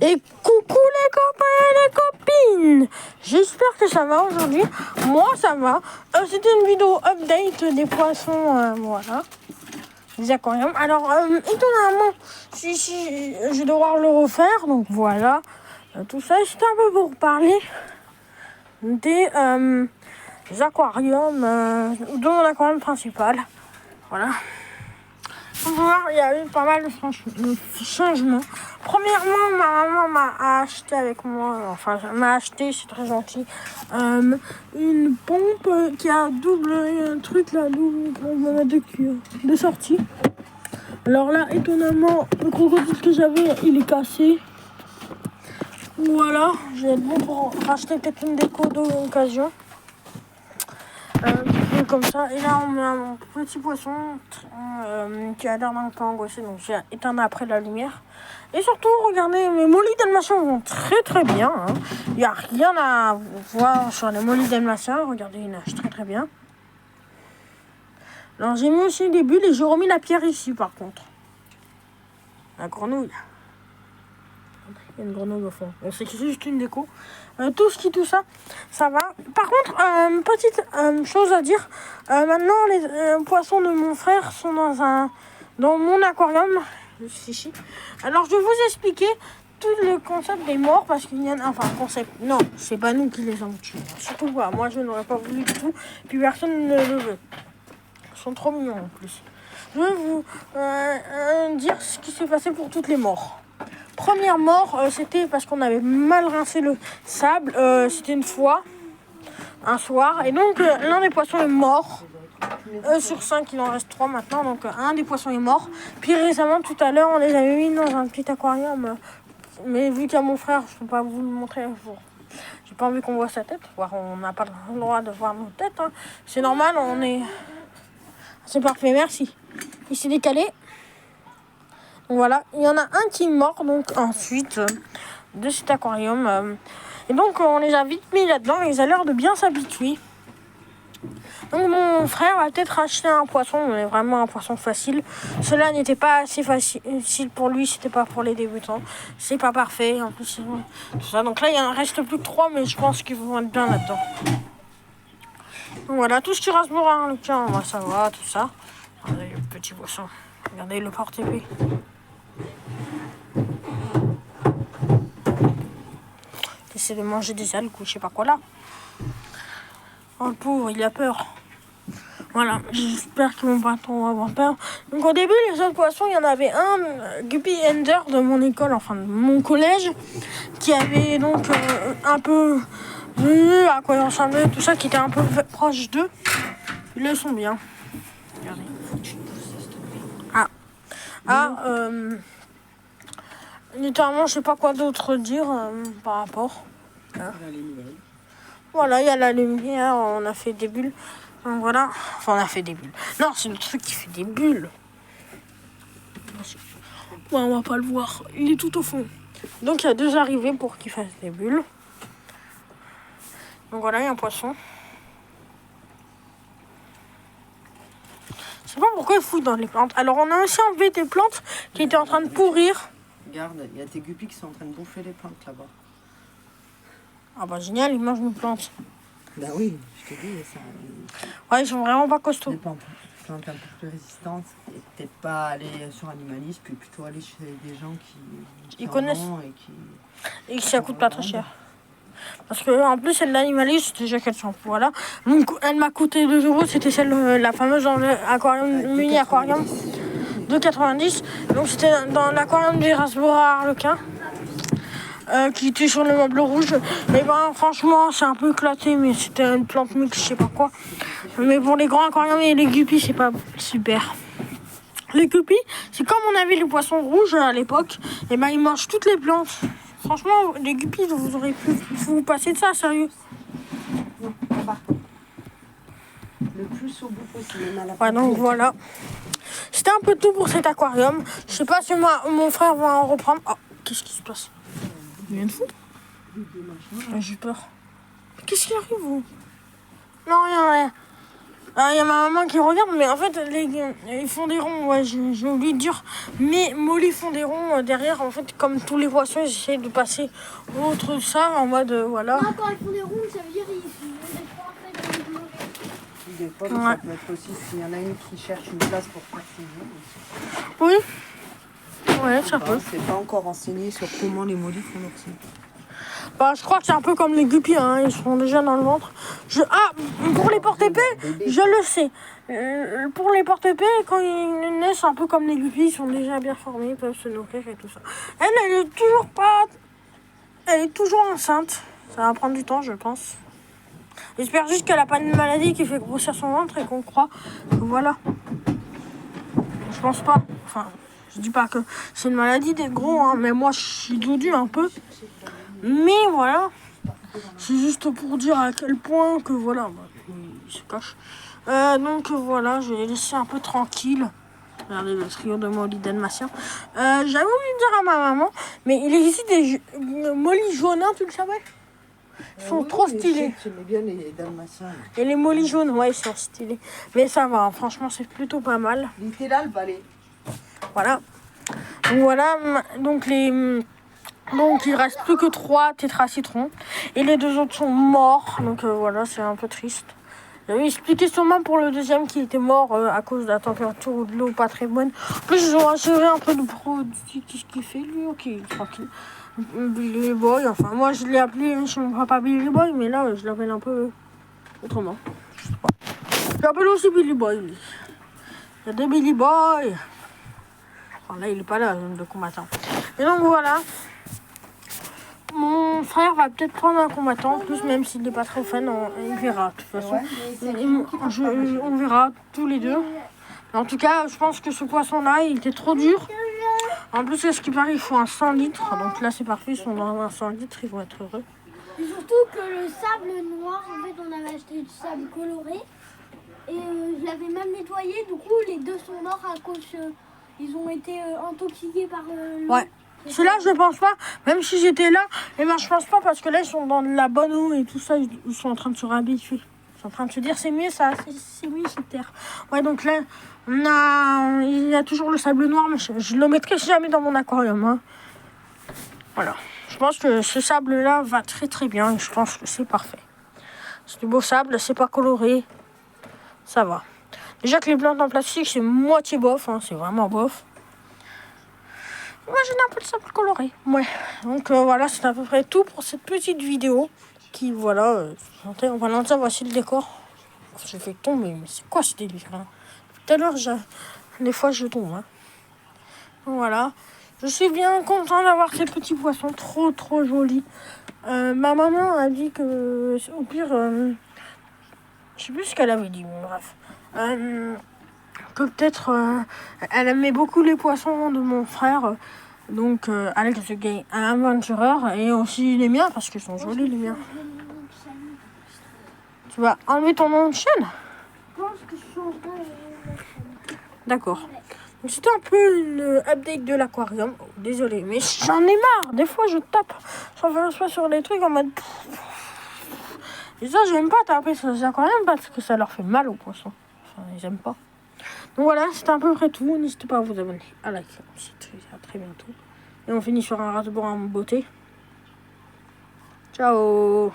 Et coucou les copains et les copines. J'espère que ça va aujourd'hui. Moi ça va. C'était une vidéo update des poissons, voilà. Des aquariums. Alors étonnamment, si je vais devoir le refaire, donc voilà. Tout ça, c'était un peu pour parler des aquariums, de mon aquarium principal. Voilà. Pour voir, il y a eu pas mal de changements. Premièrement, ma maman m'a acheté avec moi, enfin, m'a acheté, c'est très gentil, une pompe qui a un truc là, de sortie. Alors là, étonnamment, le crocodile que j'avais, il est cassé. Voilà, je vais être bon pour racheter peut-être une déco d'occasion. Comme ça, et là on a mon petit poisson qui a l'air d'un peu angoissé, donc j'ai éteint après la lumière. Et surtout, regardez, mes mollies dalmatiens vont très très bien. Il n'y a rien à voir sur les mollies dalmatiens. Regardez, ils nagent très très bien. Alors j'ai mis aussi des bulles et j'ai remis la pierre ici par contre. La grenouille. Il y a une grenouille au fond. C'est juste une déco. Tout ça, ça va. Par contre, petite chose à dire. Maintenant, les poissons de mon frère sont dans mon aquarium. Ici. Alors, je vais vous expliquer tout le concept des morts. Parce qu'il y en a... Enfin, concept... Non, c'est pas nous qui les avons tués. Surtout pas. Moi, je n'aurais pas voulu du tout. Puis personne ne le veut. Ils sont trop mignons en plus. Je vais vous dire ce qui s'est passé pour toutes les morts. Première mort, c'était parce qu'on avait mal rincé le sable. C'était une fois, un soir. Et donc, l'un des poissons est mort. Sur 5, il en reste 3 maintenant. Donc, un des poissons est mort. Puis récemment, tout à l'heure, on les avait mis dans un petit aquarium. Mais vu qu'il y a mon frère, je ne peux pas vous le montrer. J'ai pas envie qu'on voit sa tête. On n'a pas le droit de voir nos têtes. Hein. C'est normal, on est... C'est parfait, merci. Il s'est décalé. Voilà, il y en a un qui est mort donc ensuite de cet aquarium. Et donc on les a vite mis là-dedans et ils ont l'air de bien s'habituer. Donc mon frère va peut-être acheter un poisson, mais vraiment un poisson facile. Cela n'était pas assez facile pour lui, c'était pas pour les débutants. C'est pas parfait, en plus tout ça. Donc là il en reste plus que 3, mais je pense qu'ils vont être bien là-dedans. Donc voilà, tout ce qui reste pour un requin, ça va, tout ça. Regardez le petit poisson, regardez le porte-épée. Essaie de manger des algues ou je sais pas quoi là. Oh le pauvre, il a peur. Voilà, j'espère qu'ils vont pas trop avoir peur. Donc au début, les autres poissons, il y en avait un Guppy Ender de mon école, enfin de mon collège, qui avait donc un peu vu à quoi il ressemblait, tout ça, qui était un peu proche d'eux. Ils le sont bien. Regardez. Littéralement, je sais pas quoi d'autre dire par rapport. Voilà, il y a la lumière, on a fait des bulles. Donc voilà, enfin on a fait des bulles. Non, c'est le truc qui fait des bulles. Ouais, on va pas le voir, il est tout au fond. Donc il y a 2 arrivées pour qu'il fasse des bulles. Donc voilà, il y a un poisson. Je sais pas pourquoi il fouille dans les plantes. Alors on a aussi enlevé des plantes qui étaient en train de pourrir. Regarde, il y a tes guppies qui sont en train de bouffer les plantes là-bas. Ah bah génial, ils mangent mes plantes. Bah oui, je te dis, ça... Ouais, ils sont vraiment pas costauds. Des plantes un peu plus résistantes. Et peut-être pas aller sur animaliste, puis plutôt aller chez des gens qui Ils connaissent. Et que ça coûte pas très cher. Parce que en plus, celle d'animaliste, déjà qu'elle s'en fout, voilà. Donc elle m'a coûté 2 €, c'était celle, la fameuse dans l'aquarium, mini aquarium. 2,90 €. Donc c'était dans l'aquarium des Rasbora Harlequin. Qui était sur le meuble rouge. Et ben franchement c'est un peu éclaté, mais c'était une plante mixte, je sais pas quoi. Mais pour les grands aquariums et les guppies, c'est pas super. Les guppies, c'est comme on avait les poissons rouges à l'époque, et ben ils mangent toutes les plantes. Franchement, les guppies, vous aurez pu vous passer de ça, sérieux. Le plus au bout possible. Ouais, donc voilà. C'était un peu tout pour cet aquarium. Je sais pas si mon frère va en reprendre. Oh, qu'est-ce qui se passe? Il vient de foutre. J'ai peur. Qu'est-ce qui arrive, vous? Non, rien. Ah, il y a ma maman qui regarde, mais en fait, ils font des ronds, ouais, j'ai oublié de dire. Mais Molly font des ronds derrière, en fait, comme tous les poissons, ils essaient de passer autre ça, en mode, voilà. Non, quand ils font des ronds, ça veut dire qu'ils font des trois après dans le mauvais. Des fois, mais Ouais. ça peut être aussi s'il y en a une qui cherche une place pour faire ses œufs. Oui. Ouais, ça peut. C'est pas encore renseigné sur comment les mollies font leur œufs. Bah, je crois que c'est un peu comme les guppies, hein, ils sont déjà dans le ventre. Ah, pour les porte-épées, je le sais. Pour les porte-épées, quand ils naissent, un peu comme les guppies, ils sont déjà bien formés, ils peuvent se nourrir et tout ça. Elle est toujours pas... Elle est toujours enceinte. Ça va prendre du temps, je pense. J'espère juste qu'elle a pas une maladie qui fait grossir son ventre et qu'on croit que voilà. Je pense pas. Enfin, je dis pas que c'est une maladie d'être gros, hein, mais moi je suis doudou un peu. Mais voilà. C'est juste pour dire à quel point que voilà. Bah, il se cache. Donc voilà, je vais les laisser un peu tranquille. Regardez le trio de Molly dalmatien. J'avais oublié de dire à ma maman, mais il existe des Molly jaunes, hein, tu le savais? Ils sont trop stylés. J'aimais bien les dalmatiens. Et les Molly jaunes, ouais, ils sont stylés. Mais ça va, hein, franchement, c'est plutôt pas mal. Il était là, le balai. Voilà. Donc voilà, donc il reste plus que 3 tétracitrons. Et les 2 autres sont morts. Donc voilà, c'est un peu triste. J'avais expliqué sûrement pour le deuxième qui était mort à cause de la température ou de l'eau pas très bonne. En plus, ils ont assuré un peu de produit. Qu'est-ce qu'il fait lui? Ok, tranquille. Billy Boy, enfin moi je l'ai appelé chez mon papa Billy Boy, mais là je l'appelle un peu autrement. Je sais pas. Je l'appelle aussi Billy Boy lui. Il y a des Billy Boy. Enfin là il est pas là, le combattant. Et donc voilà. Mon frère va peut-être prendre un combattant en plus, même s'il n'est pas trop fan, il verra de toute façon. Ouais, on verra tous les deux. En tout cas, je pense que ce poisson-là, il était trop dur. En plus, à ce qui paraît, il faut un 100 litres. Donc là, c'est parfait, ils sont dans un 100 litres, ils vont être heureux. Et surtout que le sable noir, en fait, on avait acheté du sable coloré. Et je l'avais même nettoyé. Du coup, les deux sont morts à cause ils ont été intoxiqués par l'eau. Ouais. Celui-là, je pense pas. Même si j'étais là, eh ben, je pense pas parce que là, ils sont dans de la bonne eau et tout ça. Ils sont en train de se réhabituer. Ils sont en train de se dire, c'est mieux ça, c'est mieux cette terre. Ouais, donc là, il y a toujours le sable noir, mais je le mettrai jamais dans mon aquarium. Hein. Voilà. Je pense que ce sable-là va très très bien. Et je pense que c'est parfait. C'est du beau sable, c'est pas coloré. Ça va. Déjà que les plantes en plastique, c'est moitié bof. Hein, c'est vraiment bof. Imaginez un peu de sable coloré. Ouais. Donc voilà, c'est à peu près tout pour cette petite vidéo. Qui, voilà, en parlant de ça, voici le décor. J'ai fait tomber, mais c'est quoi ce délire hein? Tout à l'heure, des fois, je tombe. Hein. Voilà. Je suis bien content d'avoir ces petits poissons trop, trop jolis. Ma maman a dit que, au pire, je sais plus ce qu'elle avait dit, mais bref. Que peut-être, elle aimait beaucoup les poissons de mon frère. Donc, Alex the Gay Adventurer et aussi les miens parce qu'ils sont jolis les miens. Tu vas enlever ton nom de chaîne? Je pense que je changerai. D'accord. Donc, c'était un peu une update de l'aquarium. Oh, désolé, mais j'en ai marre. Des fois, je tape sur les trucs en mode. Et ça, j'aime pas taper sur les aquariums parce que ça leur fait mal aux poissons. Enfin, ils aiment pas. Donc voilà, c'était à peu près tout. N'hésitez pas à vous abonner, à liker. À très bientôt. Et on finit sur un ras-de-bord en beauté. Ciao.